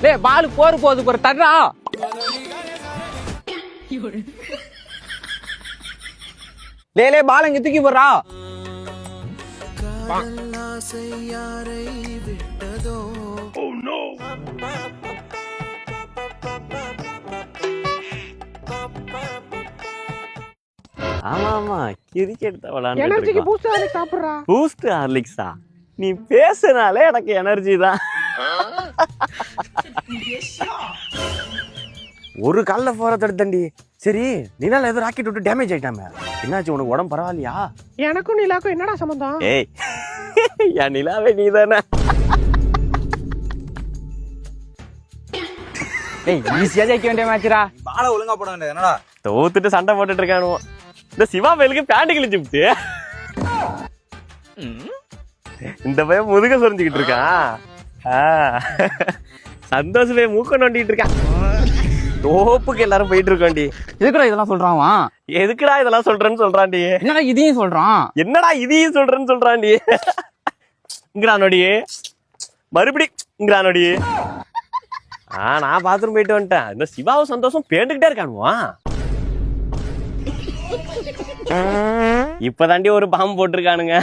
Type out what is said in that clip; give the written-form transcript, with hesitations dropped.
டேய் பால் போது போற தர்றா. லே பால் இங்க தூக்கி போடுறா. ஆமா கிரிக்கெட் தான் விளையாண்டு எனர்ஜிக்கு பூஸ்ட் ஹார்லிக்ஸ் சாப்பிடுறா. பூஸ்ட் ஹார்லிக்ஸா? நீ பேசுனாலே எனக்கு எனர்ஜி தான். ஒரு காலில் போற தடுத்தண்டி. சரி நிலால ஏதோ ராக்கெட் விட்டு டேமேஜ் ஆயிட்டாம, என்னாச்சு உனக்கு? உடம்பு பரவாயில்லையா? எனக்கும் நிலாக்கும் என்னடா சம்பந்தம்? ஏய் என் நிலாவே நீ தானே. ஏய் ஈஸியா ஜெயிக்க வேண்டிய மேட்ச்ரா. பால ஒழுங்கா போட வேண்டியது என்னடா? தோத்துட்டு சண்டை போட்டுட்டு இருக்கானுவோ. இந்த சிவா பயலுக்கு பேண்ட் கிழிச்சுட்டு இந்த பையன் முதுக சொரிஞ்சுக்கிட்டு இருக்கான். சந்தோஷ் பையன் மூக்க நோண்டிட்டு இருக்கான். தோப்புக்கு எல்லாரும் போயிட்டு இருக்கோண்டி. எதுக்குடா இதெல்லாம் சொல்றான்? எதுக்குடா இதெல்லாம் சொல்றேன்னு சொல்றான்டி. என்னடா இதையும் சொல்றான்? என்னடா இதையும் சொல்றேன்னு சொல்றான்டி. இங்கிறானோடி மறுபடி இங்கிறானோடி. நான் பாத்ரூம் போயிட்டு வந்துட்டேன். இந்த சிவாவும் சந்தோஷம் பேண்டுகிட்டே இருக்கானுவா. இப்பதாண்டி ஒரு பாம்பு போட்டிருக்கானுங்க.